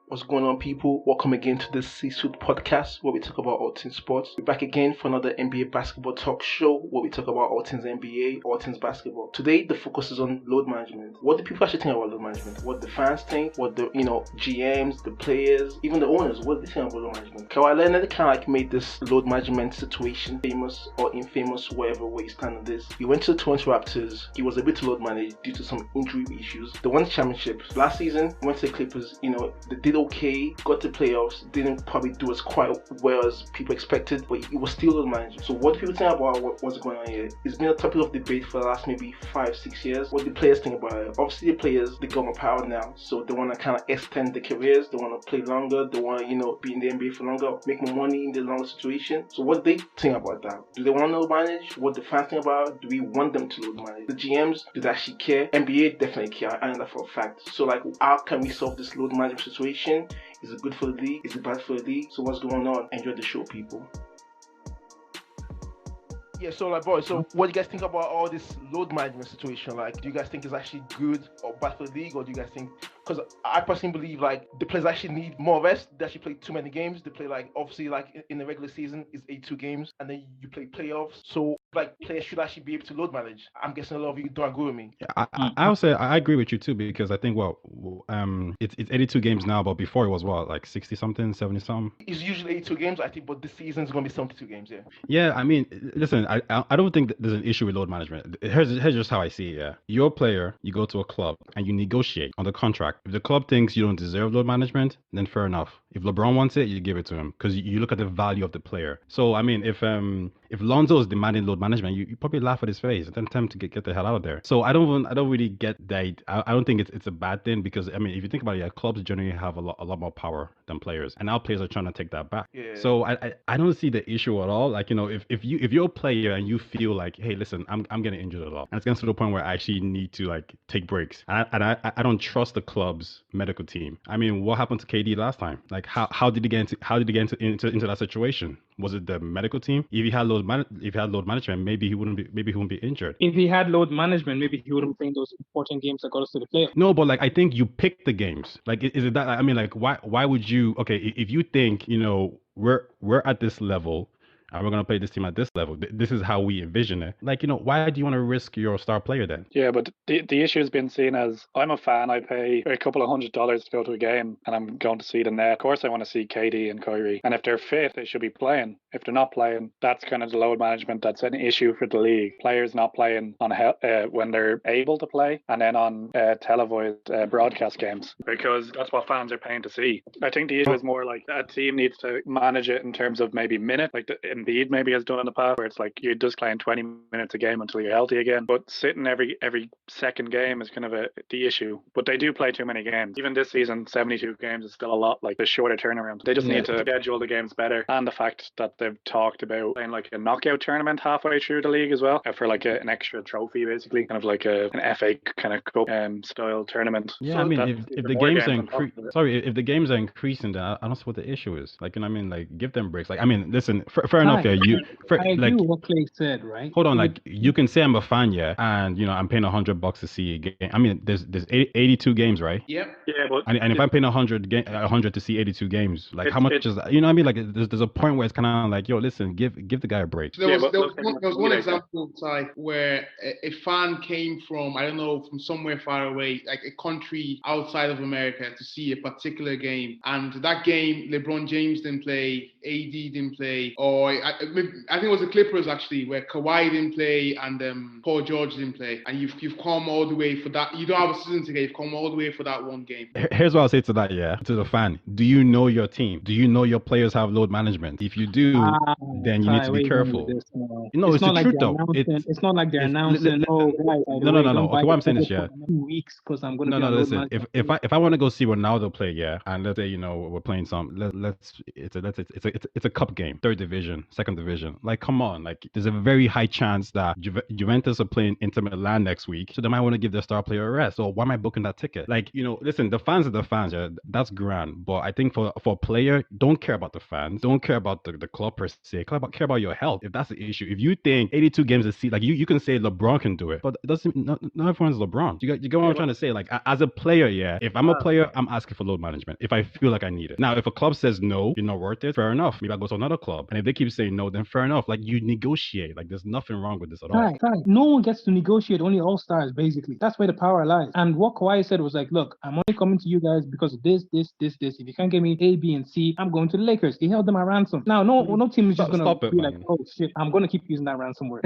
What's going on, people? Welcome again to this C-Suite podcast where we talk about all things sports. We're back again for another NBA basketball talk show where we talk about all things NBA, all things basketball. Today, the focus is on load management. What do people actually think about load management? What the fans think? What the GMs, the players, even the owners, what do they think about load management? Kawhi Leonard kind of like made this load management situation famous or infamous, wherever way you stand on this. He went to the Toronto Raptors. He was a bit load managed due to some injury issues. They won the championship last season. Went to the Clippers. They did okay, got to playoffs, didn't probably do as quite well as people expected, but it was still load management. So what do people think about what's going on here? It's been a topic of debate for the last maybe 5-6 years. What the players think about it? Obviously the players, they got more power now, so they want to kind of extend their careers, they want to play longer, they want to be in the NBA for longer, make more money in the longer situation. So what do they think about that? Do they want to load manage? What the fans think about it? Do we want them to load manage? The GMs, do they actually care? NBA definitely care, I know that for a fact. So like, how can we solve this load management situation? Is it good for the league? Is it bad for the league? So what's going on? Enjoy the show, people. Yeah, so like, boys, so what do you guys think about all this load management situation? Like, do you guys think it's actually good or bad for the league, or do you guys think? Because I personally believe like the players actually need more rest. They actually play too many games. They play like obviously like in the regular season is 82 games, and then you play playoffs. So like players should actually be able to load manage. I'm guessing a lot of you don't agree with me. Yeah, I would say I agree with you too, because I think it's 82 games now, but before it was like 60 something, 70 something. It's usually 82 games, I think, but this season is gonna be 72 games. Yeah. Yeah, I mean, listen, I don't think that there's an issue with load management. Here's just how I see it. Yeah, you're a player, you go to a club and you negotiate on the contract. If the club thinks you don't deserve load management, then fair enough. If LeBron wants it, you give it to him because you look at the value of the player. So I mean, if Lonzo is demanding load management, you probably laugh at his face and then tell him to get the hell out of there. So I don't really get that. I don't think it's a bad thing, because I mean, if you think about it, yeah, clubs generally have a lot more power than players, and now players are trying to take that back. Yeah. So I don't see the issue at all. Like, if you're a player and you feel like, hey, listen, I'm getting injured a lot, and it's getting to the point where I actually need to like take breaks, and I don't trust the club's medical team. I mean, what happened to KD last time? Like, how did he get into that situation? Was it the medical team? If he had load management, maybe he wouldn't be injured. If he had load management, maybe he wouldn't be playing those important games that got us to the playoffs. No, but like, I think you pick the games. Like, is it that? I mean, like, why would you? Okay, if you think we're at this level, and we're going to play this team at this level, this is how we envision it. Like, why do you want to risk your star player then? Yeah, but the issue has been seen as, I'm a fan, I pay a couple of $100 to go to a game, and I'm going to see them there. Of course I want to see KD and Kyrie, and if they're fit, they should be playing. If they're not playing, that's kind of the load management that's an issue for the league. Players not playing on when they're able to play, and then on televised broadcast games, because that's what fans are paying to see. I think the issue is more like a team needs to manage it in terms of maybe minutes, like Embiid maybe has done in the past, where it's like you're just playing 20 minutes a game until you're healthy again. But sitting every second game is kind of the issue. But they do play too many games. Even this season, 72 games is still a lot, like the shorter turnaround. They just need to schedule the games better. And the fact that they've talked about playing like a knockout tournament halfway through the league as well, for like an extra trophy, basically, kind of like an FA kind of cup style tournament. Yeah, so I mean, if the games are if the games are increasing, then I don't see what the issue is. Like, I mean, like, give them breaks. Like, I mean, listen, fair enough. Yeah, I agree with what Clay said, right? Hold on, like, you can say I'm a fan, yeah, and I'm paying $100 to see a game. I mean, there's 82 games, right? Yep. Yeah, but and if I'm paying 100 to see 82 games, like, how much is that? You know what I mean? Like, there's a point where it's kind of like, yo, listen, give the guy a break. There was one example, Ty, where a fan came from, I don't know, from somewhere far away, like a country outside of America, to see a particular game, and that game, LeBron James didn't play, AD didn't play, or I think it was the Clippers actually, where Kawhi didn't play and Paul George didn't play, and you've come all the way for that. You don't have a season ticket. You've come all the way for that one game. Here's what I'll say to that, yeah, to the fan: do you know your team? Do you know your players have load management? If you do, then you need to be careful. No, it's the truth though. It's not like they're announcing. No. Okay, what I'm saying is, yeah, 2 weeks because I'm going to. No. Listen, if I want to go see Ronaldo play, yeah, and let's say we're playing some, it's a cup game, third division. second division. Like, come on. Like, there's a very high chance that Juventus are playing Inter Milan next week, so they might want to give their star player a rest. So why am I booking that ticket? Like, listen, the fans are the fans. Yeah, that's grand. But I think for a player, don't care about the fans. Don't care about the club per se. Care about your health. If that's the issue. If you think 82 games a season, like you can say LeBron can do it, but it doesn't. Not everyone's LeBron. You get what I'm trying to say? Like, as a player, yeah. If I'm a player, I'm asking for load management if I feel like I need it. Now, if a club says no, you're not worth it, fair enough. Maybe I go to another club. And if they keep saying no, then fair enough. Like, you negotiate. Like, there's nothing wrong with this at all. Right. No one gets to negotiate, only all-stars, basically. That's where the power lies. And what Kawhi said was like, look, I'm only coming to you guys because of this. If you can't give me A, B, and C, I'm going to the Lakers. He held them at ransom. Now, no team is just going to be like, oh, shit, I'm going to keep using that ransom word.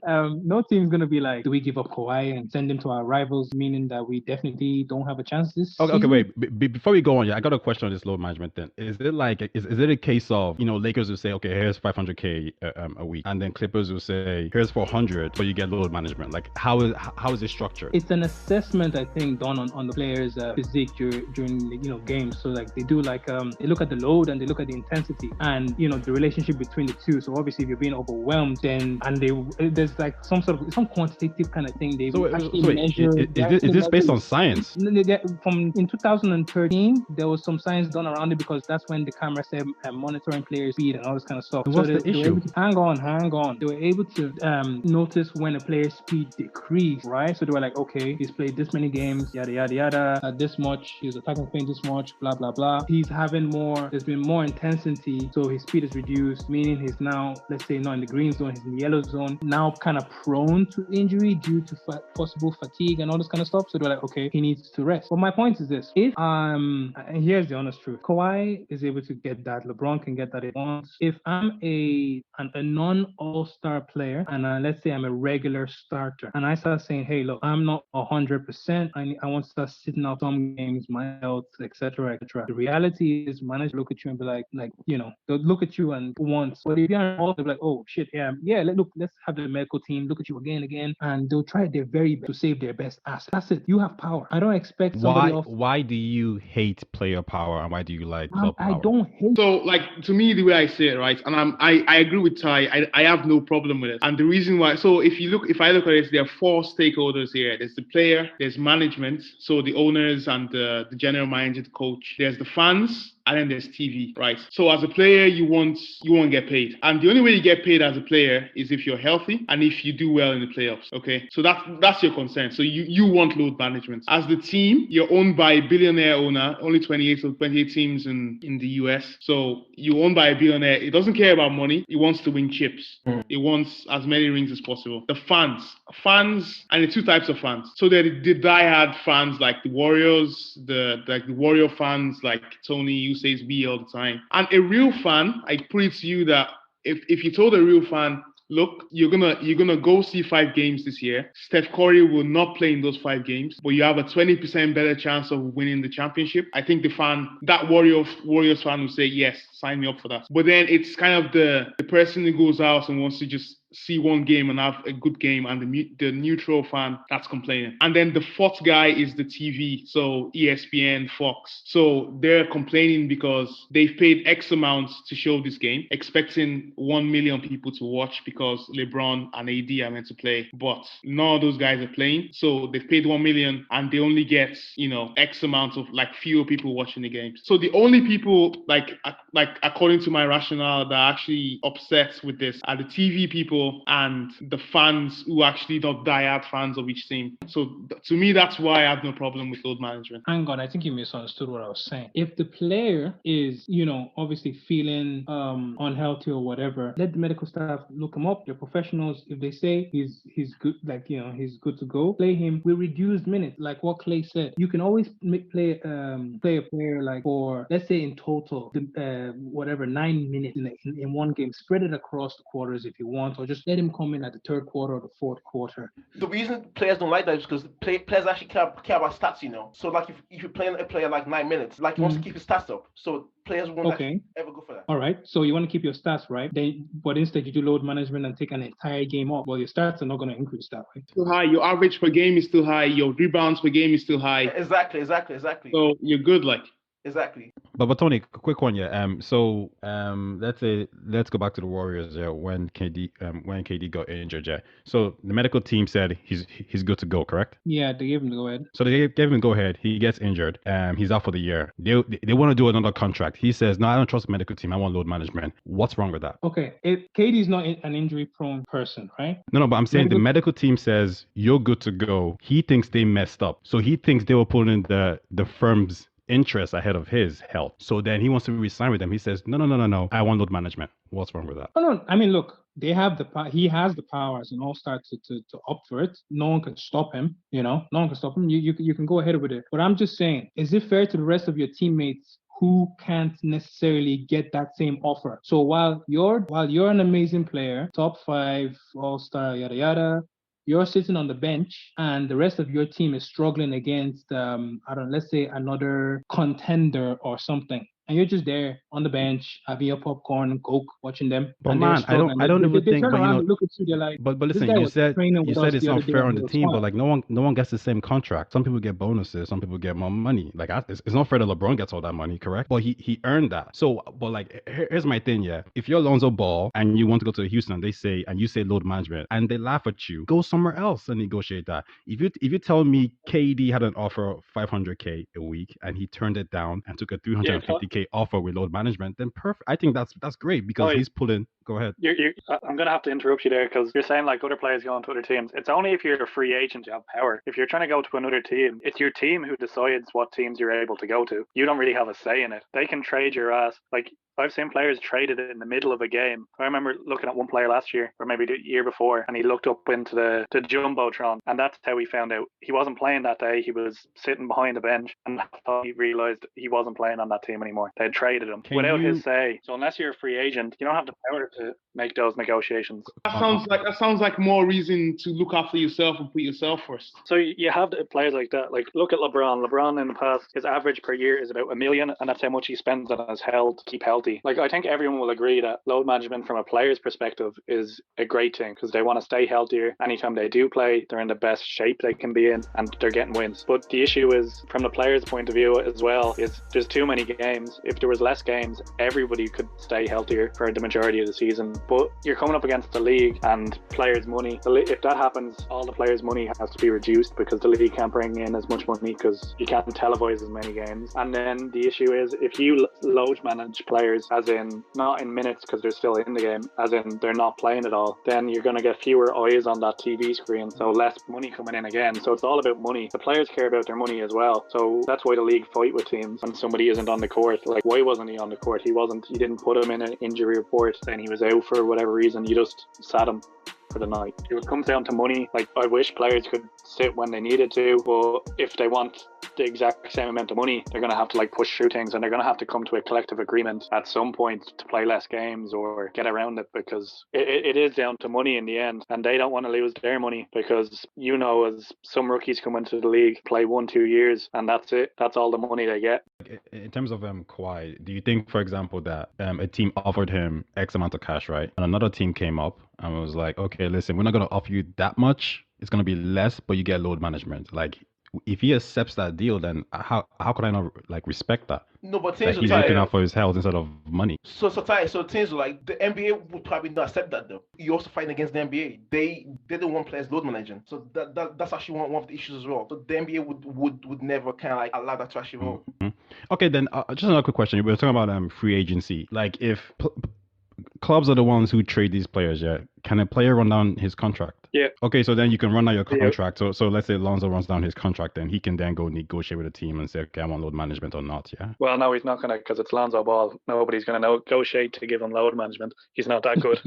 No team's going to be like, do we give up Kawhi and send him to our rivals, meaning that we definitely don't have a chance this season? Okay, wait. Before we go on, I got a question on this load management thing. Is it like, is it a case of, Lakers will say, okay, here's 500K a week, and then Clippers will say, here's 400, but you get load management? Like, how is it structured? It's an assessment, I think, done on the player's physique during games. So like they do like they look at the load and they look at the intensity and the relationship between the two. So obviously if you're being overwhelmed, then there's like some quantitative kind of thing. They measure. Is this based on science? From in 2013, there was some science done around it because that's when the camera started monitoring players' speed and all this kind of stuff. What's the issue? Hang on. They were able to notice when a player's speed decreased, right? So they were like, okay, he's played this many games, yada yada yada, this much, he's attacking paint this much, blah blah blah. He's having there's been more intensity, so his speed is reduced, meaning he's now, let's say, not in the green zone, he's in the yellow zone, now kind of prone to injury due to possible fatigue and all this kind of stuff. So they're like, okay, he needs to rest. But my point is this: if and here's the honest truth, Kawhi is able to get that, LeBron can get that if he wants. If I'm a non-all-star player and let's say I'm a regular starter and I start saying, hey, look, I'm not 100%, I want to start sitting out some games, my health, etc. The reality is, managers look at you and be like they'll look at you and once, but if you're all, they'll be like, oh shit, let's have the medical team look at you again, and they'll try their very best to save their best asset. That's it. You have power. I don't expect somebody else. Why do you hate player power and why do you like club power? I don't hate. So, like, to me, the way I say it, right, and I agree with Ty. I have no problem with it. And the reason why, so if I look at it, there are four stakeholders here. There's the player, there's management, so the owners and the general manager, the coach. There's the fans, and then there's TV, right? So as a player, you won't get paid. And the only way you get paid as a player is if you're healthy and if you do well in the playoffs, okay? So that's your concern. So you want load management. As the team, you're owned by a billionaire owner, only 28 teams in the US. So you're owned by a billionaire. He doesn't care about money. He wants to win chips. He wants as many rings as possible. The fans, and the two types of fans. So they're the diehard fans like the Warriors, the Warrior fans like Tony, who says we all the time. And a real fan, I put it to you that if you told a real fan, look, you're gonna go see 5 games this year. Steph Curry will not play in those 5 games, but you have a 20% better chance of winning the championship. I think that Warriors fan will say, yes, sign me up for that. But then it's kind of the person who goes out and wants to just see one game and have a good game, and the neutral fan that's complaining. And then the fourth guy is the TV, so ESPN, Fox. So they're complaining because they've paid X amount to show this game, expecting 1 million people to watch because LeBron and AD are meant to play, but none of those guys are playing. So they've paid 1 million and they only get X amount of fewer people watching the games. So the only people like according to my rationale that are actually upset with this are the TV people and the fans who actually not diehard fans of each team. So to me, that's why I have no problem with load management. Hang on, I think you misunderstood what I was saying. If the player is, obviously feeling unhealthy or whatever, let the medical staff look him up. They're professionals. If they say he's good, he's good to go, play him with reduced minutes, like what Clay said. You can always play a player for, let's say in total, 9 minutes in one game. Spread it across the quarters if you want, or just let him come in at the third quarter or the fourth quarter. The reason players don't like that is because players actually care about stats, So if you're playing a player 9 minutes, he wants to keep his stats up. So players won't ever go for that. All right. So you want to keep your stats, right? But instead you do load management and take an entire game off. Well, your stats are not going to increase that, right? Too high. Your average per game is still high. Your rebounds per game is still high. Exactly. So you're good, Exactly. But Tony, quick one, yeah. Let's go back to the Warriors, yeah. When KD got injured, yeah. So the medical team said he's good to go, correct? Yeah, they gave him the go ahead. So they gave him go ahead. He gets injured. He's out for the year. They want to do another contract. He says, "No, I don't trust the medical team. I want load management." What's wrong with that? Okay, if KD's not an injury-prone person, right? No, but I'm saying the medical team says you're good to go. He thinks they messed up, so he thinks they were putting the firm's interest ahead of his health. So then he wants to resign with them. He says, no. I want load management. What's wrong with that? Oh, no, I mean, look, they have he has the power as an all-star to opt for it. No one can stop him, no one can stop him. You can go ahead with it. But I'm just saying, is it fair to the rest of your teammates who can't necessarily get that same offer? So while you're an amazing player, top 5 all-star, yada yada, you're sitting on the bench and the rest of your team is struggling against let's say another contender or something, and you're just there on the bench having your popcorn and Coke, watching them. But man, I don't even think. Turn But around and look at you. They're like, but listen, you said it's unfair on the team, but like no one gets the same contract. Some people get bonuses, some people get more money. Like it's not fair that LeBron gets all that money, correct? But he earned that. So, but like here's my thing, yeah. If you're Lonzo Ball and you want to go to Houston, and you say load management, and they laugh at you, go somewhere else and negotiate that. If you tell me KD had an offer of $500K a week and he turned it down and took a $350K offer with load management, then perfect. I think that's great because he's pulling. Go ahead. I'm going to have to interrupt you there because you're saying like other players going to other teams. It's only if you're a free agent you have power. If you're trying to go to another team, it's your team who decides what teams you're able to go to. You don't really have a say in it. They can trade your ass. Like I've seen players traded in the middle of a game. I remember looking at one player last year, or maybe the year before, and he looked up into the Jumbotron, and that's how he found out he wasn't playing that day. He was sitting behind the bench, and that's how he realised he wasn't playing on that team anymore. They had traded him without his say. So unless you're a free agent, you don't have the power to make those negotiations. That sounds like more reason to look after yourself and put yourself first. So you have the players like that. Like look at LeBron. LeBron in the past, his average per year is about $1 million, and that's how much he spends on his health to keep healthy. Like I think everyone will agree that load management from a player's perspective is a great thing because they want to stay healthier. Anytime they do play, they're in the best shape they can be in and they're getting wins. But the issue is, from the player's point of view as well, is there's too many games. If there was less games, everybody could stay healthier for the majority of the season. But you're coming up against the league and players' money. If that happens, all the players' money has to be reduced because the league can't bring in as much money because you can't televise as many games. And then the issue is, if you load manage players, as in not in minutes because they're still in the game, as in they're not playing at all, then you're going to get fewer eyes on that TV screen, so less money coming in again. So it's all about money. The players care about their money as well. So that's why the league fight with teams when somebody isn't on the court. Like, why wasn't he on the court? You didn't put him in an injury report and he was out for whatever reason. You just sat him for the night. It comes down to money. Like, I wish players could sit when they needed to, but if they want the exact same amount of money, they're going to have to like push through things, and they're going to have to come to a collective agreement at some point to play less games or get around it, because it is down to money in the end, and they don't want to lose their money because, as some rookies come into the league, play 1-2 years, and that's it. That's all the money they get. In terms of Kawhi, do you think, for example, that a team offered him X amount of cash, right, and another team came up and was like, okay, listen, we're not going to offer you that much, it's going to be less, but you get load management. Like, if he accepts that deal, then how could I not like respect that? No, but things he's looking out for his health instead of money. So things like the NBA would probably not accept that though. You also fighting against the NBA. They don't want players load managing. So that's actually one of the issues as well. So the NBA would never kind of like allow that to actually roll. Mm-hmm. Okay, then just another quick question. We were talking about free agency. Like, if clubs are the ones who trade these players, yeah, can a player run down his contract? Yeah. Okay, so then you can run down your contract. Yeah. So let's say Lonzo runs down his contract, then he can then go negotiate with the team and say, okay, I want load management or not, yeah? Well, no, he's not going to, because it's Lonzo Ball. Nobody's going to negotiate to give him load management. He's not that good.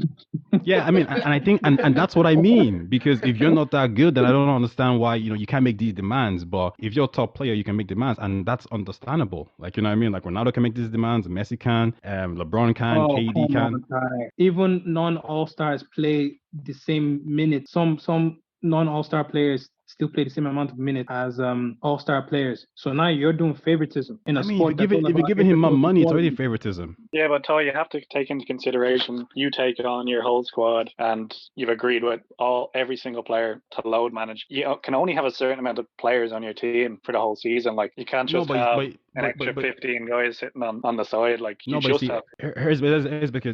Yeah, I mean, and I think, and that's what I mean, because if you're not that good, then I don't understand why, you can't make these demands. But if you're a top player, you can make demands, and that's understandable. Like, you know what I mean? Like, Ronaldo can make these demands, Messi can, LeBron can, KD can. Even non-All-Stars play the same minutes. Some non-All-Star players still play the same amount of minutes as all-star players. So now you're doing favoritism in a I mean, if sport that's all if you're about giving him more individual money, it's already quality. favoritism. Yeah, but Ty, you have to take into consideration you take on your whole squad, and you've agreed with every single player to load manage. You can only have a certain amount of players on your team for the whole season. Like you can't No, just have an but extra 15 guys sitting on the side. Like you no, but just see, have. here's basically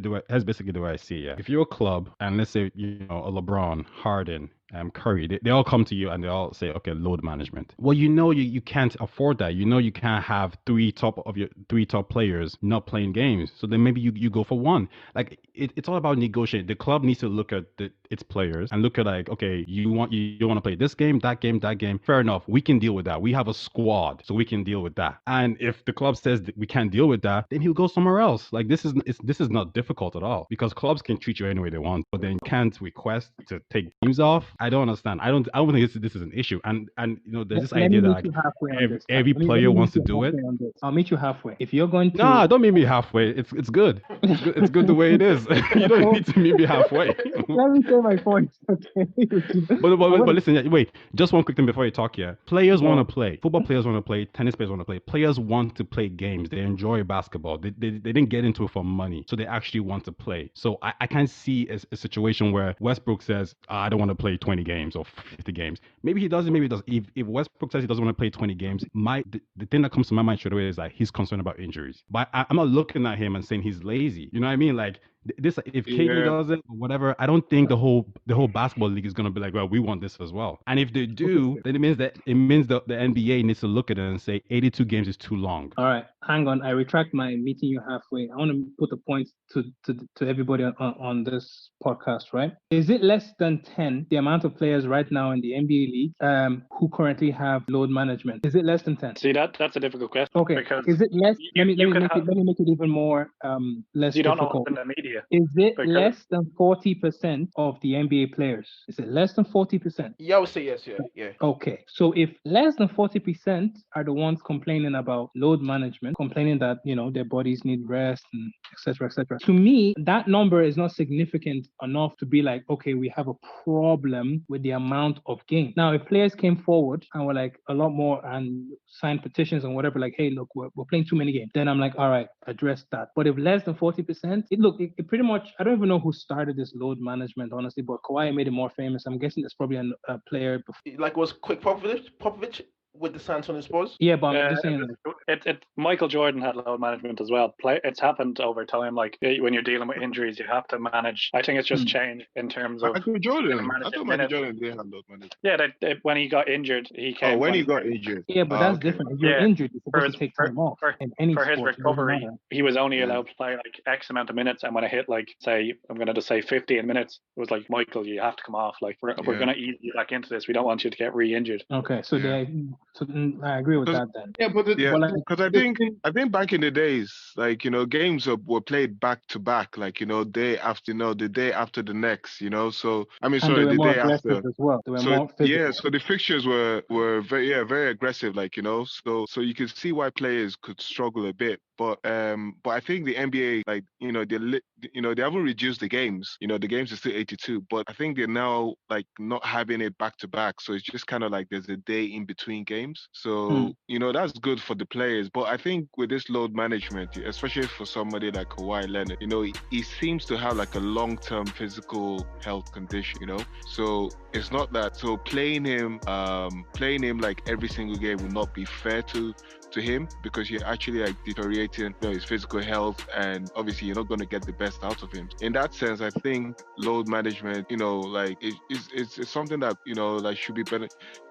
the way I see it. Yeah. If you're a club and let's say a LeBron, Harden, Curry, they all come to you and they all say, okay, load management. Well, you can't afford that. You can't have three top players not playing games. So then maybe you go for one. Like it's all about negotiating. The club needs to look at its players and look at like, okay, you want to play this game, that game, that game. Fair enough. We can deal with that. We have a squad, so we can deal with that. And if the club says that we can't deal with that, then he'll go somewhere else. Like this is not difficult at all because clubs can treat you any way they want, but then can't request to take games off. I don't understand. I don't think this is an issue. And there's this Let idea me that meet like you halfway on this. every Let me player meet wants to you do it. halfway on this. I'll meet you halfway. If you're going to Nah, don't meet me halfway. It's good. It's good the way it is. You don't need to meet me halfway. Let me say my point. Okay. But listen, wait. Just one quick thing before you talk here. Players Go want on. to play. Football players want to play. Tennis players want to play. Players want to play games. They enjoy basketball. They didn't get into it for money, so they actually want to play. So I can't see a situation where Westbrook says, I don't want to play 20 games or 50 games. Maybe he doesn't. Maybe he does. If Westbrook says he doesn't want to play 20 games, the thing that comes to my mind straight away is that he's concerned about injuries. But I'm not looking at him and saying he's lazy. You know what I mean? Like this, if KD does it or whatever, I don't think the whole basketball league is gonna be like, well, we want this as well. And if they do, then it means the NBA needs to look at it and say 82 games is too long. All right, hang on. I retract my meeting you halfway. I want to put a point to everybody on this podcast, right? Is it less than 10, the amount of players right now in the NBA league who currently have load management? Is it less than 10? See, that's a difficult question. Okay. Because Is it less? Let me make have, it even more less you don't difficult. know in the media. Is it because less than 40% of the NBA players? Is it less than 40%? Yeah, I would say yes. Yeah. Okay. So if less than 40% are the ones complaining about load management, complaining that, their bodies need rest and et cetera, to me, that number is not significant enough to be like, okay, we have a problem with the amount of games. Now, if players came forward and were like a lot more and signed petitions and whatever, like, hey, look, we're playing too many games, then I'm like, all right, address that. But if less than 40%, it pretty much, I don't even know who started this load management, honestly, but Kawhi made it more famous. I'm guessing it's probably a player before. Like was Quick Popovich with the San Antonio Spurs? Yeah, but I'm just saying. Michael Jordan had load management as well. It's happened over time. Like when you're dealing with injuries, you have to manage. I think it's just changed in terms of Michael Jordan. I thought Michael Jordan did have load management. Yeah, when he got injured, he came. Oh, when he got injured. Yeah, but that's different. If you're injured, you're supposed to take time off. In any for sport, his recovery, he was only allowed to play like X amount of minutes, and when I hit like, say, I'm going to just say 15 minutes, it was like, Michael, you have to come off. Like we're going to ease you back into this. We don't want you to get re-injured. Okay, so I agree with that then. Yeah, but because I think back in the days, like games were played back to back, like day after the day after the next, So I mean, sorry, the day after as well. They were so more physical. so the fixtures were very aggressive, like so you could see why players could struggle a bit. But I think the NBA, like they haven't reduced the games. The games are still 82, but I think they're now like not having it back to back. So it's just kind of like there's a day in between games. So that's good for the players. But I think with this load management, especially for somebody like Kawhi Leonard, he seems to have like a long-term physical health condition. So it's not that. So playing him like every single game will not be fair to him, because you're actually like deteriorating his physical health, and obviously you're not going to get the best out of him. In that sense, I think load management, like it's something that like should be better.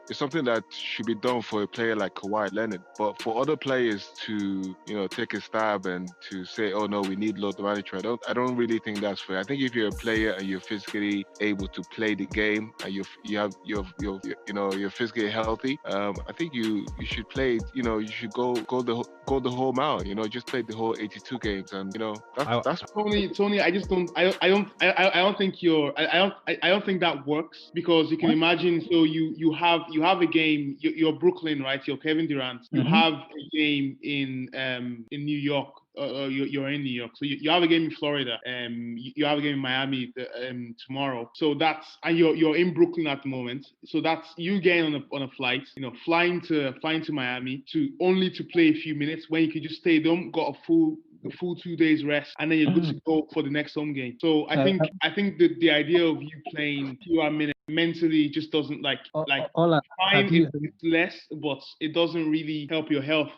It's something that should be done for a player like Kawhi Leonard. But for other players to take a stab and to say, oh no, we need load management, I don't really think that's fair. I think if you're a player and you're physically able to play the game and you're physically healthy, I think you should play. You should go the whole mile. Just play the whole 82 games, and that's Tony. I just don't. I don't think I don't think that works, because you can imagine. So you have a game. You're Brooklyn, right? You're Kevin Durant. You have a game in New York. you're in New York. So you have a game in Florida. You have a game in Miami tomorrow. So that's and you're in Brooklyn at the moment. So that's you getting on a flight, flying to Miami to play a few minutes when you could just stay home, got a full 2 days rest, and then you're good to go for the next home game. So I think the idea of you playing fewer minutes mentally just doesn't fine. It's less, but it doesn't really help your health.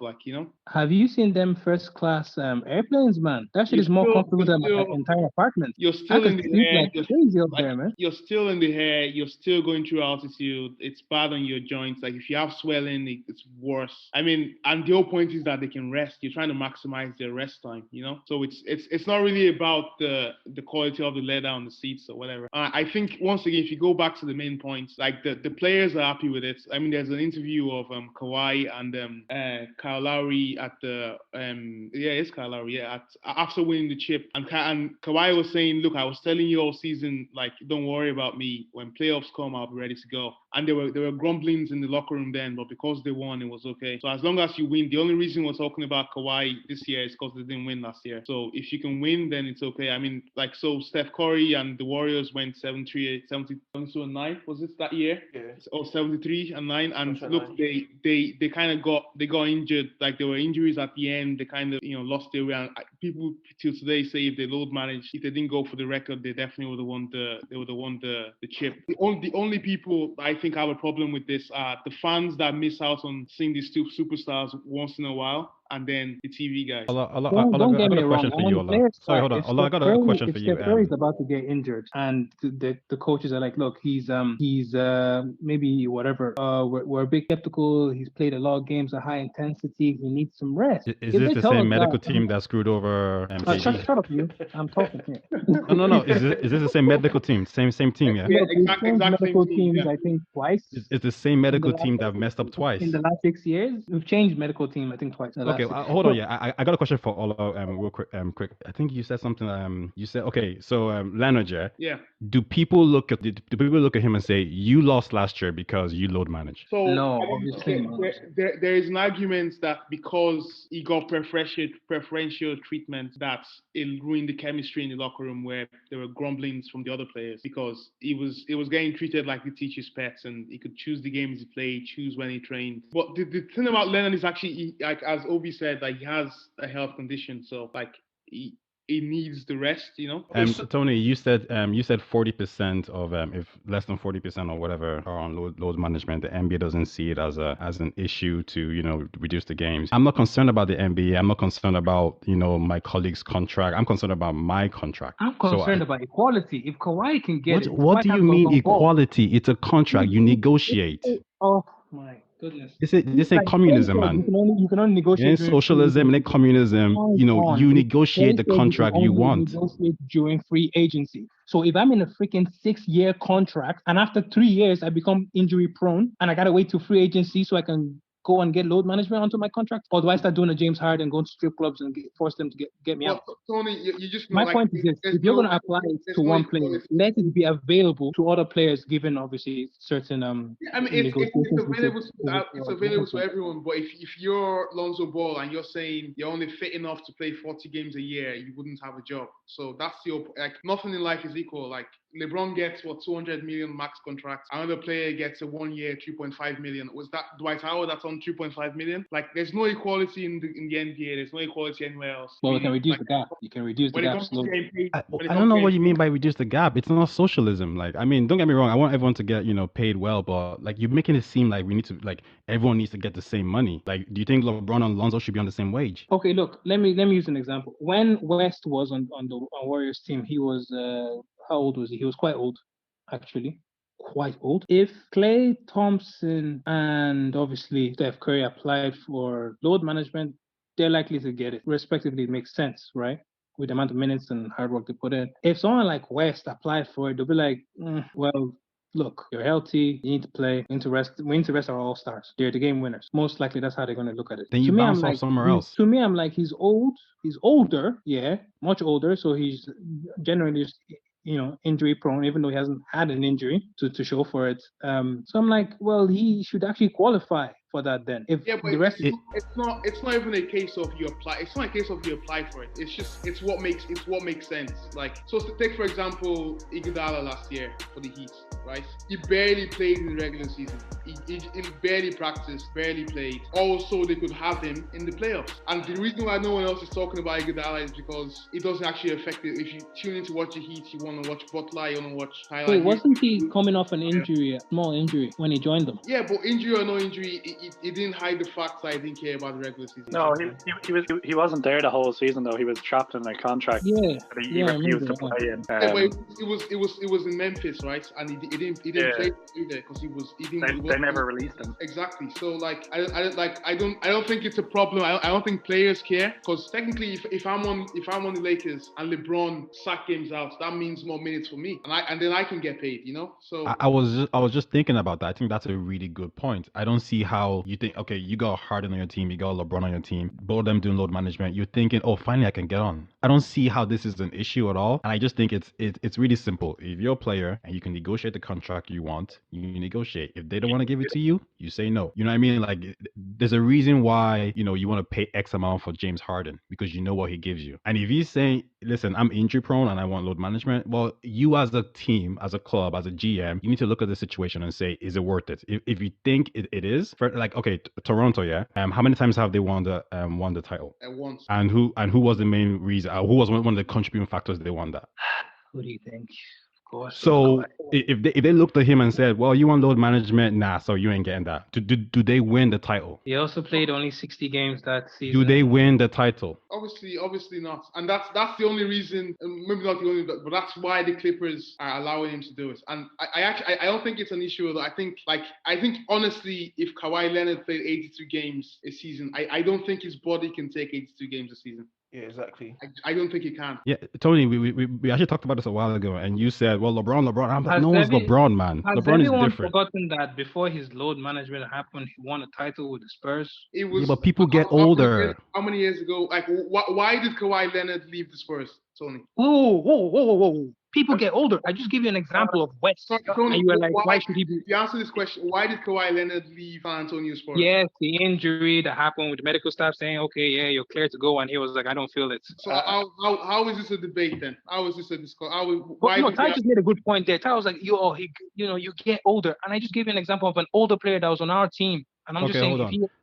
Have you seen them first class airplanes, man? That shit is more comfortable than my entire apartment. You're still in the air. Like crazy up there, man. You're still in the air. You're still going through altitude. It's bad on your joints. Like if you have swelling, it's worse. I mean, and the whole point is that they can rest. You're trying to maximize their rest time, So it's not really about the quality of the leather on the seats or whatever. I think once again, if you go back to the main points, like the players are happy with it. I mean, there's an interview of Kawhi and Kyle Lowry at the it's Kyle Lowry, after winning the chip, and Kawhi was saying, look, I was telling you all season, like, don't worry about me. When playoffs come, I'll be ready to go. And there were grumblings in the locker room then, but because they won, it was okay. So as long as you win, the only reason we're talking about Kawhi this year is because they didn't win last year. So if you can win, then it's okay. I mean, so Steph Curry and the Warriors went 72-9, was it that year? Yeah. Or 73-9, and look, 9. they kind of got injured. Like there were injuries at the end. They kind of lost their way. And people till today say if they load managed, if they didn't go for the record, they definitely would have won the chip. The only people I think have a problem with this are the fans that miss out on seeing these two superstars once in a while, and then the TV guys. Don't get me wrong. Sorry, hold on. I got a question for you. If Curry's about to get injured, and the coaches are like, look, he's maybe whatever. We're a bit skeptical. He's played a lot of games at high intensity. He needs some rest. Is this the same medical team that screwed over shut up, you. I'm talking here. No. Is this the same medical team? Same team, yeah? Yeah, exactly. Medical teams, yeah. I think twice. It's the same medical team that messed up twice. In the last 6 years, we've changed medical team, I think, twice. Okay, hold on. Yeah, I got a question for Ola. Real quick. I think you said something. You said okay. So Leonard, yeah. Do people look at him and say you lost last year because you load manage? So no, obviously. There is an argument that because he got preferential treatment, that it ruined the chemistry in the locker room, where there were grumblings from the other players because he was getting treated like the teacher's pets, and he could choose the games he played, choose when he trained. But the thing about Lennon is actually, like as Obi said, like he has a health condition, so like he needs the rest, Tony, you said 40% of if less than 40% or whatever are on load management, the NBA doesn't see it as an issue to reduce the games. I'm not concerned about the NBA. I'm not concerned about my colleague's contract. I'm concerned about my contract. I'm concerned about equality. If Kawhi can get what do you mean equality? It's a contract. You negotiate. Oh my goodness. This ain't communism, man. You can only negotiate. It ain't socialism, it ain't communism. You negotiate the contract you want. Negotiate during free agency. So if I'm in a freaking 6-year contract and after 3 years I become injury prone and I gotta wait till free agency so I can go and get load management onto my contract, or do I start doing a James Harden, going to strip clubs and force them to get me out? Tony, you just my point is this: if you're going to apply it to one player, let it be available to other players, given obviously certain I mean, it's available to everyone. But if you're Lonzo Ball and you're saying you're only fit enough to play 40 games a year, you wouldn't have a job. So that's nothing in life is equal. Like LeBron gets 200 million max contract. Another player gets a 1 year 3.5 million. Was that Dwight Howard that's on 3.5 million? Like there's no equality in the NBA. There's no equality anywhere else. Well, we can reduce the gap. You can reduce the gap slowly. I don't know what you mean by reduce the gap. It's not socialism. Like, I mean, don't get me wrong. I want everyone to get paid well, but like you're making it seem like we need to everyone needs to get the same money. Like, do you think LeBron and Lonzo should be on the same wage? Okay, look, let me use an example. When West was on the Warriors team, he was how old was he? He was quite old, actually. Quite old. If Klay Thompson and obviously Steph Curry applied for load management, they're likely to get it. Respectively, it makes sense, right? With the amount of minutes and hard work they put in. If someone like West applied for it, they'll be like, well, look, you're healthy, you need to play, we need to rest our all-stars. They're the game winners. Most likely that's how they're going to look at it. Then you bounce off somewhere else. To me, I'm like, he's old. He's older, yeah, much older. So he's generally just injury prone, even though he hasn't had an injury to show for it. So I'm like, well, he should actually qualify for that then. If Yeah, but the rest is it's not even a case of you apply. It's not a case of you apply for it. It's what makes sense. Like, so take for example Iguodala last year for the Heat, right? He barely played in the regular season. He barely practiced, barely played. Also, they could have him in the playoffs. And the reason why no one else is talking about Iguodala is because it doesn't actually affect it. If you tune in to watch the Heat, you want to watch Butler, you want to watch highlights. Wait, wasn't he coming off an injury, a small injury, when he joined them? Yeah, but injury or no injury, it didn't hide the fact that I didn't care about the regular season. No, he wasn't there the whole season though. He was trapped in a contract. Yeah, He refused to play in. Yeah, but it was in Memphis, right? And he didn't play there because he didn't. They never released him. Exactly. So like I don't think it's a problem. I don't think players care, because technically if I'm on the Lakers and LeBron sack games out, that means more minutes for me, and then I can get paid, you know. So I was just thinking about that. I think that's a really good point. I don't see how you think, okay, you got Harden on your team, you got LeBron on your team, both of them doing load management. You're thinking, oh, finally I can get on. I don't see how this is an issue at all. And I just think it's really simple. If you're a player and you can negotiate the contract you want, you negotiate. If they don't want to give it to you, you say no. You know what I mean? Like, there's a reason why, you know, you want to pay X amount for James Harden, because you know what he gives you. And if he's saying, listen, I'm injury prone and I want load management, well, you as a team, as a club, as a GM, you need to look at the situation and say, is it worth it? If you think it is, for, like, okay, Toronto, yeah. How many times have they won the title? Once. And who was the main reason? Who was one of the contributing factors they won that? Who do you think? So if they looked at him and said, well, you want load management, nah, so you ain't getting that. Do they win the title? He also played only 60 games that season. Do they win the title? Obviously not. And that's the only reason, maybe not the only, but that's why the Clippers are allowing him to do it. And I don't think it's an issue. I think honestly, if Kawhi Leonard played 82 games a season, I don't think his body can take 82 games a season. Yeah, exactly. I don't think he can. Yeah, Tony, we actually talked about this a while ago, and you said, well, LeBron. I'm like, no one's LeBron, man. LeBron is different. Has forgotten that before his load management happened, he won a title with the Spurs? It was, yeah, but people get older. How many years ago? Like, why did Kawhi Leonard leave the Spurs, Tony? Whoa. People get older. I just give you an example of West. Tony, and you were like, why should he be? You answer this question. Why did Kawhi Leonard leave San Antonio Spurs? Yes, the injury that happened with the medical staff saying, okay, yeah, you're clear to go. And he was like, I don't feel it. So how is this a debate then? How is this a discussion? Ty just made a good point there. Ty was like, you get older. And I just gave you an example of an older player that was on our team. And I'm just saying,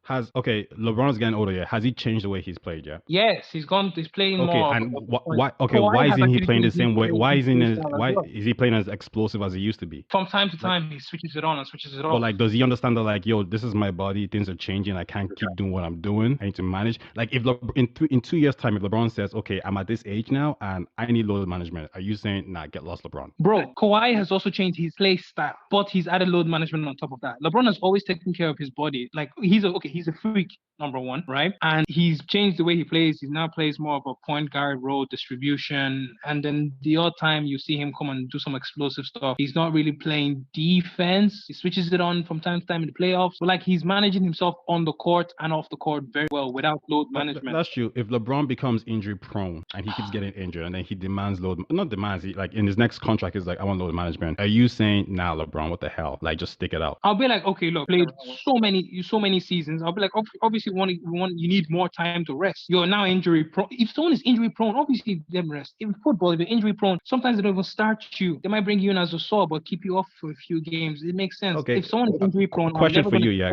LeBron's getting older, yeah. Has he changed the way he's played, yeah? Yes, he's playing more. And why isn't he playing the same way? Why is he playing as explosive as he used to be? From time to time, he switches it on and switches it off. But like, does he understand that, like, yo, this is my body, things are changing, I can't keep doing what I'm doing, I need to manage? Like, if in 2 years' time, if LeBron says, okay, I'm at this age now and I need load management, are you saying, nah, get lost, LeBron? Bro, Kawhi has also changed his play style, but he's added load management on top of that. LeBron has always taken care of his body. Like, he's a freak, number one, right? And he's changed the way he plays. He now plays more of a point guard role, distribution. And then the odd time you see him come and do some explosive stuff, he's not really playing defense. He switches it on from time to time in the playoffs. But like, he's managing himself on the court and off the court very well without load management. That's true. If LeBron becomes injury prone and he keeps getting injured and then he demands like in his next contract is like, I want load management. Are you saying, nah, LeBron, what the hell? Like, just stick it out? I'll be like, okay, look, played so many seasons. I'll be like, obviously, you need more time to rest. You're now injury prone. If someone is injury prone, obviously them rest. In football, if you're injury prone, sometimes they don't even start you. They might bring you in as a sub, but keep you off for a few games. It makes sense. Okay. If someone is injury prone, question for you, yeah.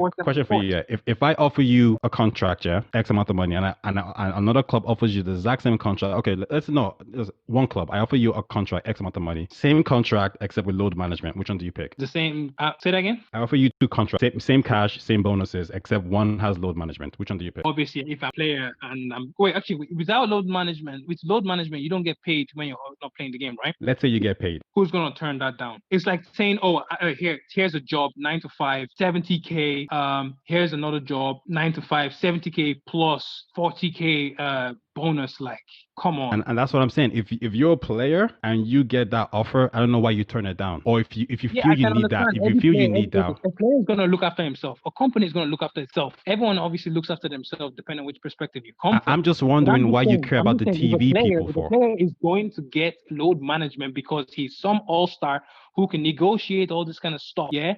If I offer you a contract, yeah, X amount of money, and another club offers you the exact same contract, okay, there's one club. I offer you a contract, X amount of money, same contract except with load management. Which one do you pick? The same. Say that again. I offer you 2 contracts, same cash, same bonuses, except one has load management. Which one do you pick? Obviously, if I'm a player and without load management, you don't get paid when you're not playing the game, right? Let's say you get paid. Who's gonna turn that down? It's like saying, here's a job, 9 to 5, 70K. Here's another job, 9 to 5, 70K plus 40K bonus. Like, come on. And that's what I'm saying. If you're a player and you get that offer, I don't know why you turn it down. Or if you feel you need that, a player is gonna look after himself. A company is gonna look after itself. Everyone obviously looks after themselves, depending on which perspective you come from. I'm just wondering why you care about the TV people for. The player is going to get load management because he's some all-star who can negotiate all this kind of stuff. Yeah,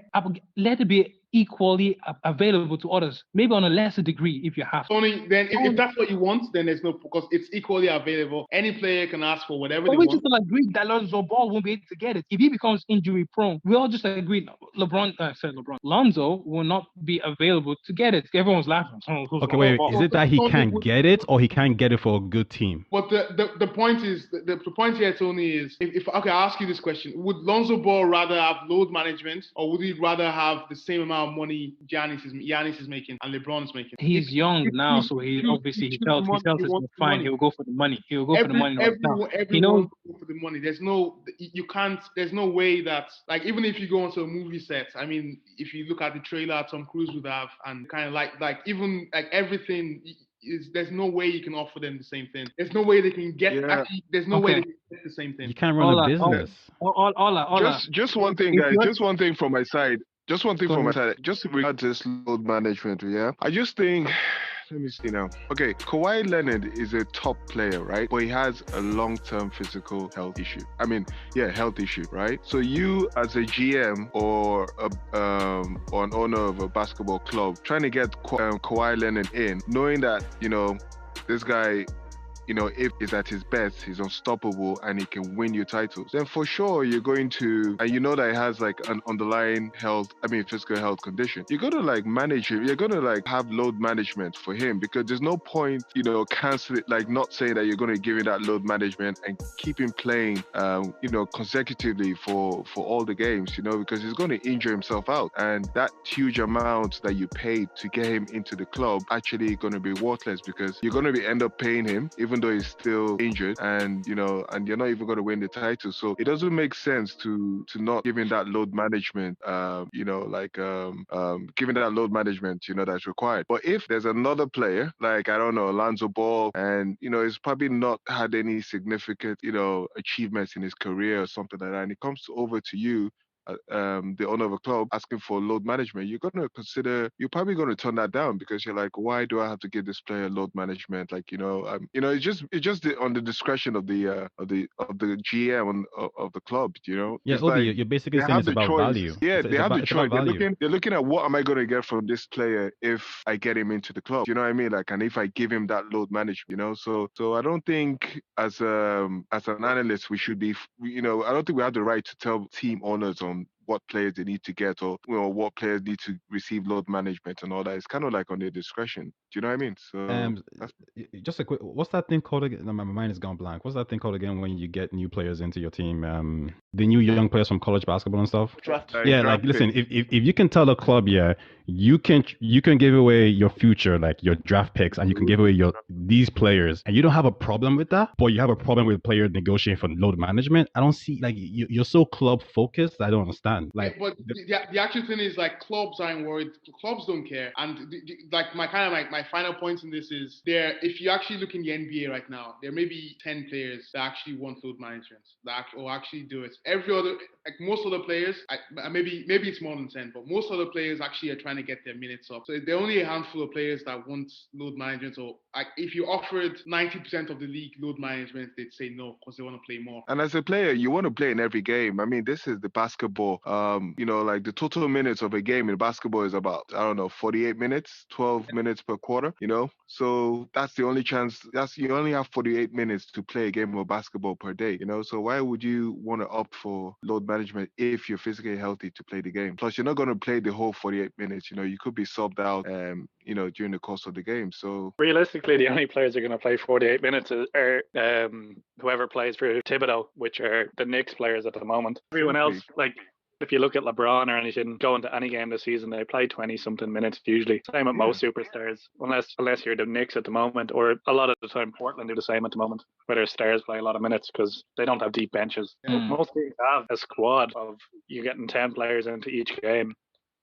let it be equally available to others, maybe on a lesser degree if you have to. Tony, then if that's what you want, then there's no, because it's equally available. Any player can ask for whatever But they we want. just all agreed that Lonzo Ball won't be able to get it. If he becomes injury prone, we all just agreed Lonzo will not be available to get it. Everyone's laughing. Okay, wait. Is it that he can't get it, or he can't get it for a good team? But the point is, the point here, Tony, is if okay, I'll ask you this question: would Lonzo Ball rather have load management, or would he rather have the same amount of money Giannis is making and LeBron's making? He's young now, so he obviously he felt it's fine. He'll go for the money. He'll go for the money right now. Everyone go for the money. There's no way that, like, even if you go onto a movie set, I mean, if you look at the trailer Tom Cruise would have, and kind of like even like everything is, there's no way you can offer them the same thing. There's no way they can get there's no way they can get the same thing. You can't run a business. Just one thing, guys. Just one thing from my side. Just one thing from my side. Just regarding this load management, yeah. I just think, let me see now. Okay, Kawhi Leonard is a top player, right? But he has a long-term physical health issue. Health issue, right? So you, as a GM or an owner of a basketball club, trying to get Kawhi Leonard in, knowing that, you know, this guy, you know, if he's at his best, he's unstoppable and he can win you titles, then for sure you're going to, and you know that he has like an underlying physical health condition. You're going to like manage him. You're going to like have load management for him, because there's no point, you know, canceling, like not saying that you're going to give him that load management and keep him playing, consecutively for all the games, you know, because he's going to injure himself out. And that huge amount that you paid to get him into the club actually going to be worthless, because you're going to end up paying him, even though he's still injured, and you're not even going to win the title. So it doesn't make sense to not give him that load management, giving that load management, you know, that's required. But if there's another player, like, I don't know, Lonzo Ball, and, you know, he's probably not had any significant, you know, achievements in his career or something like that, and it comes over to you, the owner of a club, asking for load management, you're probably going to turn that down, because you're like, why do I have to give this player load management? Like, it's just on the discretion of the GM of the club, you know. Yeah, Obi, you're basically saying it's about value. Yeah, they have the choice. Value. They're looking at, what am I going to get from this player if I get him into the club? You know what I mean? Like, and if I give him that load management, you know. So I don't think as an analyst we should be, I don't think we have the right to tell team owners on what players they need to get, or, you know, what players need to receive load management and all that. It's kind of like on their discretion. Do you know what I mean? So just a quick, what's that thing called again? My mind has gone blank. What's that thing called again when you get new players into your team? The new young players from college basketball and stuff. Draft. Listen, if you can tell a club, you can give away your future, like your draft picks, and you can give away these players, and you don't have a problem with that, but you have a problem with players negotiating for load management. I don't see, like, you're so club focused. I don't understand. Like, but the actual thing is, like, clubs aren't worried. Clubs don't care. And like my final point in this is, if you actually look in the NBA right now, there may be 10 players that actually want load management, that will actually do it. Every other, like, most other players, maybe it's more than 10, but most other players actually are trying to get their minutes up. So there are only a handful of players that want load management. So, like, if you offered 90% of the league load management, they'd say no, because they want to play more. And as a player, you want to play in every game. I mean, this is the basketball. Like, the total minutes of a game in basketball is about, 48 minutes, 12 minutes per quarter, you know. So that's the only chance. You only have 48 minutes to play a game of basketball per day, you know. So why would you want to opt for load management if you're physically healthy to play the game? Plus, you're not going to play the whole 48 minutes. You know, you could be subbed out, during the course of the game. So realistically, the only players who are going to play 48 minutes are whoever plays for Thibodeau, which are the Knicks players at the moment. Everyone else, like, if you look at LeBron or anything, going to any game this season, they play 20-something minutes usually. Same with most superstars, unless you're the Knicks at the moment, or a lot of the time Portland do the same at the moment, where their stars play a lot of minutes because they don't have deep benches. Most teams have a squad of, you're getting 10 players into each game.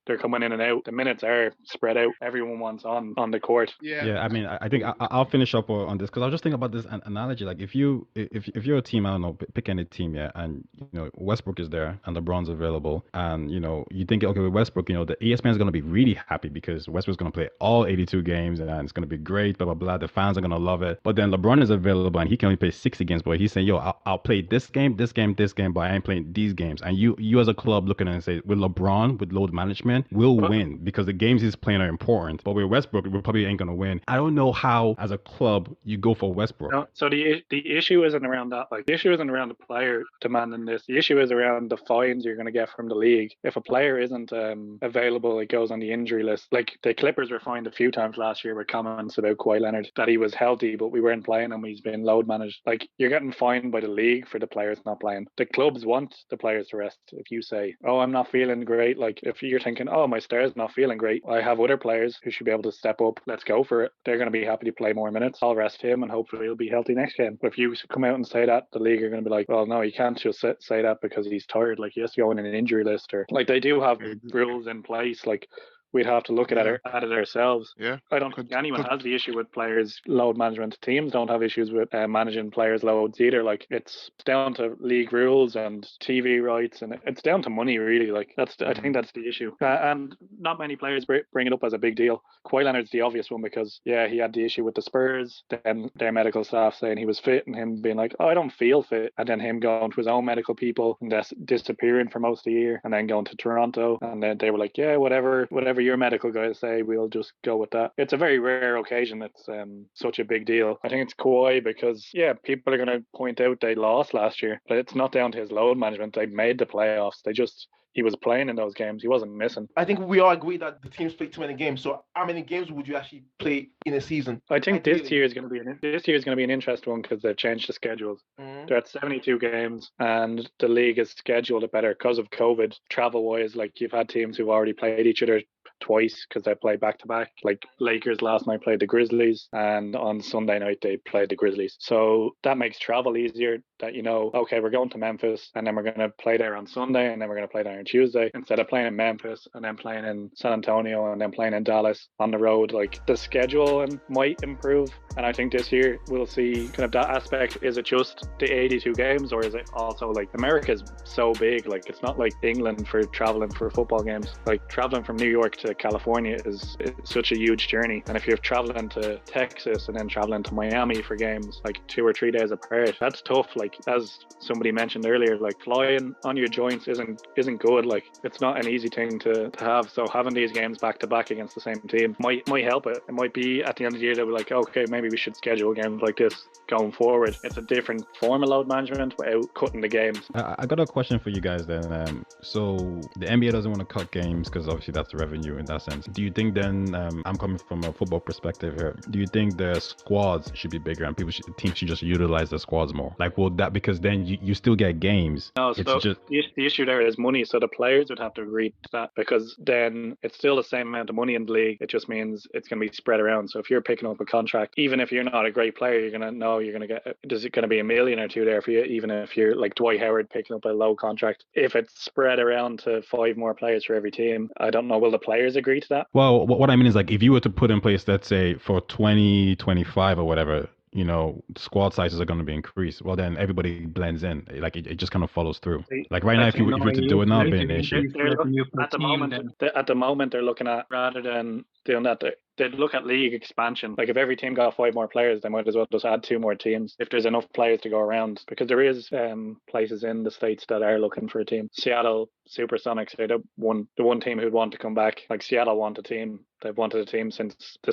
They're coming in and out. The minutes are spread out. Everyone wants on the court. Yeah. I mean, I think I'll finish up on this, because I was just thinking about this analogy. Like, if you're a team, I don't know, pick any team, and Westbrook is there and LeBron's available, and you think, okay, with Westbrook, the ESPN is going to be really happy because Westbrook's going to play all 82 games and it's going to be great, blah blah blah. The fans are going to love it. But then LeBron is available and he can only play 60 games, but he's saying, I'll play this game, but I ain't playing these games. And you as a club looking at it and say, with LeBron, with load management, management, we'll win because the games he's playing are important. But with Westbrook, we probably ain't gonna win. I don't know how, as a club, you go for Westbrook. No, so the issue isn't around that. Like the issue isn't around the player demanding this. The issue is around the fines you're going to get from the league. If a player isn't available, it goes on the injury list. Like the Clippers were fined a few times last year with comments about Kawhi Leonard that he was healthy, but we weren't playing him. He's been load managed. Like you're getting fined by the league for the players not playing. The clubs want the players to rest. If you say, "Oh, I'm not feeling great," like if you're thinking, "Oh, my star's not feeling great," I have other players who should be able to step up. Let's go for it. They're going to be happy to play more minutes. I'll rest him and hopefully he'll be healthy next game. But if you come out and say that, the league are going to be like, well, no, you can't just say that because he's tired. Like he has to go in an injury list, or like they do have rules in place. Like we'd have to look at it ourselves. Yeah. I don't think anyone has the issue with players load management. Teams don't have issues with managing players loads either. Like it's down to league rules and TV rights, and it's down to money really. Like I think that's the issue. And not many players bring it up as a big deal. Kawhi Leonard's the obvious one because he had the issue with the Spurs, then their medical staff saying he was fit and him being like, oh, I don't feel fit, and then him going to his own medical people and disappearing for most of the year, and then going to Toronto, and then they were like, yeah, whatever your medical guys say, we'll just go with that. It's a very rare occasion. It's such a big deal. I think it's Kawhi because people are going to point out they lost last year, but it's not down to his load management. They made the playoffs. He was playing in those games. He wasn't missing. I think we all agree that the teams play too many games. So how many games would you actually play in a season? I think this year is going to be an interesting one because they've changed the schedules. They're at 72 games, and the league has scheduled it better because of COVID. Travel-wise, like you've had teams who've already played each other twice because they play back to back. Like Lakers last night played the Grizzlies, and on Sunday night they played the Grizzlies. So that makes travel easier. That okay, we're going to Memphis, and then we're going to play there on Sunday, and then we're going to play there on Tuesday, instead of playing in Memphis and then playing in San Antonio and then playing in Dallas on the road. Like the schedule might improve, and I think this year we'll see kind of that aspect. Is it just the 82 games, or is it also like America's so big? Like it's not like England for traveling for football games. Like traveling from New York to California is such a huge journey, and if you're traveling to Texas and then traveling to Miami for games like 2 or 3 days apart, that's tough. Like as somebody mentioned earlier, like flying on your joints isn't good. Like it's not an easy thing to have. So having these games back to back against the same team might help it. It might be at the end of the year they'll be like, okay, maybe we should schedule games like this going forward. It's a different form of load management without cutting the games. I got a question for you guys then. So the NBA doesn't want to cut games because obviously that's the revenue in that sense. Do you think then, I'm coming from a football perspective here, do you think the squads should be bigger and teams should just utilize the squads more? Like, well, that because then you still get games. No, so the issue there is money. So the players would have to agree to that, because then it's still the same amount of money in the league. It just means it's going to be spread around. So if you're picking up a contract, even if you're not a great player, you're going to know you're going to get, there's going to be $1 million or $2 million there for you, even if you're like Dwight Howard picking up a low contract. If it's spread around to 5 more players for every team, I don't know, will the players agree to that? Well, what I mean is, like, if you were to put in place, let's say for 2025 or whatever, squad sizes are going to be increased. Well, then everybody blends in. Like it just kind of follows through. Like right now, if you were to do it now, it'd be an issue. At the moment, they're looking at, rather than doing that, they'd look at league expansion. Like if every team got 5 more players, they might as well just add 2 more teams if there's enough players to go around, because there is places in the States that are looking for a team. Seattle Supersonics are the one team who'd want to come back. Like Seattle want a team. They've wanted a team since the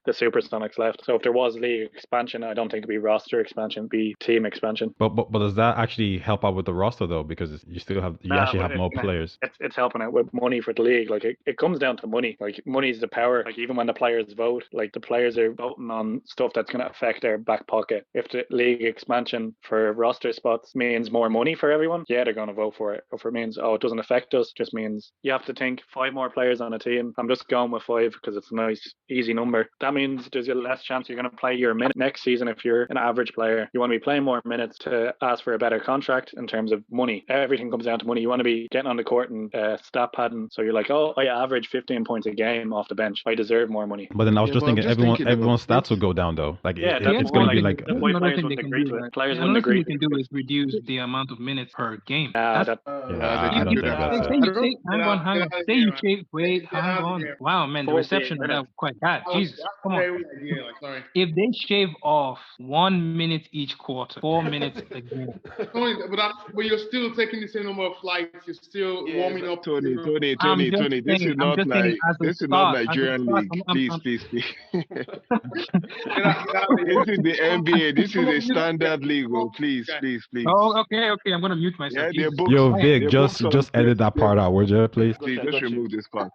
Supersonics left. So if there was league expansion, I don't think it'd be roster expansion, it'd be team expansion. But does that actually help out with the roster though? Because you still have actually have more players. It's helping out with money for the league. Like it comes down to money. Like money's the power. Like even when the players vote, like the players are voting on stuff that's going to affect their back pocket. If the league expansion for roster spots means more money for everyone, yeah, they're going to vote for it. If it means, it doesn't affect us, just means you have to think 5 more players on a team. I'm just going with 5 because it's a nice, easy number. That means there's a less chance you're going to play your minute next season if you're an average player. You want to be playing more minutes to ask for a better contract in terms of money. Everything comes down to money. You want to be getting on the court and stat padding. So you're like, I average 15 points a game off the bench. bench. I deserve more money. But then I was Yeah, just but I'm thinking just thinking, everyone's stats will go down though. Like Yeah, it, that's it's more gonna be like like the Here's way another players thing they wouldn't can agree do, to it. right? Players wouldn't Another thing agree they to can it. do is reduce the amount of minutes per game. Nah, That's yeah, they I can don't do think that. that's say it. you say, hang on, hang on. Say you shave. Wait, Get hang out of on. here. Wow, man, the 48 reception of that minutes. was quite bad. Jesus, That's come a on. very idea. Like, sorry. If they shave off 1 minute each quarter, 4 minutes a game. But you're still taking the same number of flights. You're still Yeah, warming up. Tony, Tony, I'm Tony, just Tony. This saying. is I'm not just saying like as a this is not start. As a Nigerian start, league. Please, please, please. Get out of here. This is the NBA. This is a Come on, standard league. Oh, please, guy. please, please. Oh, okay. I'm gonna mute myself. Yeah, their Jesus. books. Yo, Fine. Vic, Their just books just edit that part out, would you, please? Please Gotcha, just gotcha. remove this part.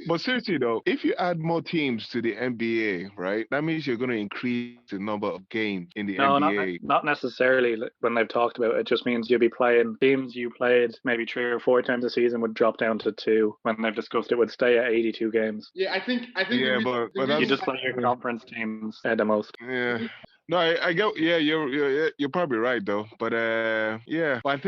But seriously though, if you add more teams to the NBA, right, that means you're going to increase the number of games in the No, NBA. not necessarily. When they've talked about it, it just means you'll be playing teams you played maybe 3 or 4 times a season would drop down to 2. When they've discussed it, would stay at 82 games. Yeah, I think. Yeah, but You that's just play your conference teams the most. yeah. No, I get. Yeah, you're probably right though. But yeah. But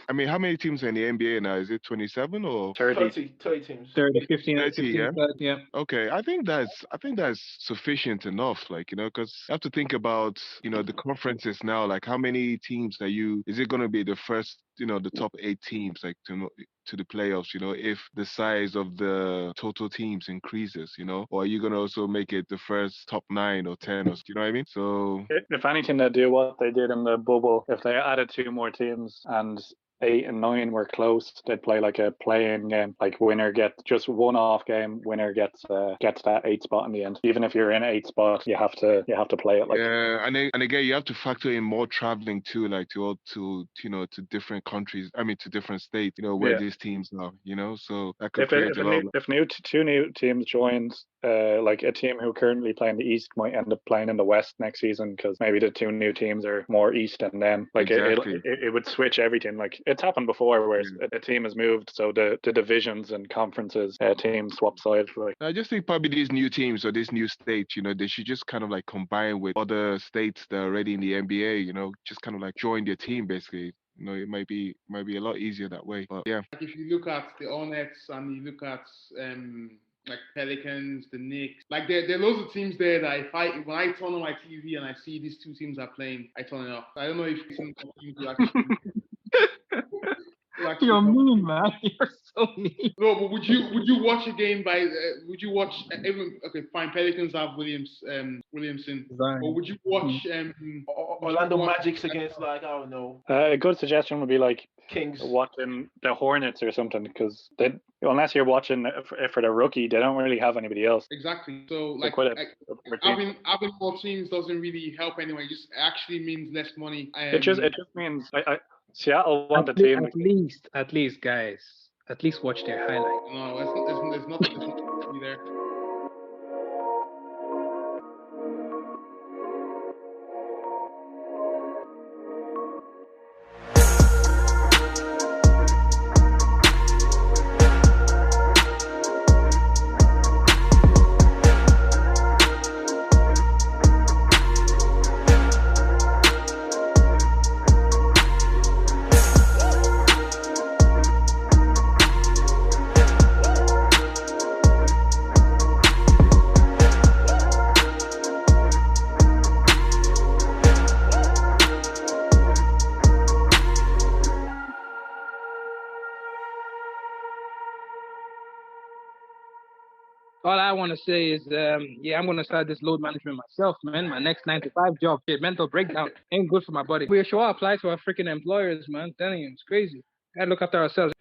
I mean, how many teams are in the NBA now? Is it 27 or 30. 30 teams. 30, 15, 30? 15, Yeah. yeah. Okay, I think that's sufficient enough. Like, because you have to think about the conferences now. Like, how many teams is it going to be the first, the top 8 teams, like to the playoffs? If the size of the total teams increases, or are you going to also make it the first top 9 or 10, or you know what I mean? So If anything, they do what they did in the bubble. If they added 2 more teams and 8 and 9 were close, they'd play like a play-in game. Like winner gets just one off game. Winner gets that 8 spot in the end. Even if you're in 8 spot, you have to play it like. yeah, and again, you have to factor in more traveling too, like to different countries. I mean, to different states. Where Yeah. these teams are. So that could create a lot. If 2 new teams joined, like a team who currently play in the East might end up playing in the West next season because maybe the 2 new teams are more East than them. Like Exactly. it would switch everything. Like it's happened before where a team has moved, so the divisions and conferences teams swap sides. Like I just think probably these new teams or these new states, they should just kind of like combine with other states that are already in the NBA, just kind of like join their team basically. It might be a lot easier that way. But yeah. Like if you look at the Hornets and you look at like Pelicans, the Knicks, like there are loads of teams there that when I turn on my TV and I see these 2 teams are playing, I turn it off. I don't know if some teams you actually. You're mean, man. You're so mean. No, but would you watch a game by? Would you watch even? Okay, fine. Pelicans have Williamson. Zion. Or would you watch Orlando Magic's against, like, I don't know, a good suggestion would be like Kings. watching the Hornets or something, because unless you're watching for the rookie, they don't really have anybody else. Exactly. So like Having having more teams doesn't really help anyway. It just actually means less money. it just means Seattle want a team. At least, guys. At least watch their highlights. No, there's nothing there. All I want to say is, I'm going to start this load management myself, man. My next 9 to 5 job. Shit, mental breakdown ain't good for my body. We sure apply to our freaking employers, man. Telling you, it's crazy. Gotta look after ourselves.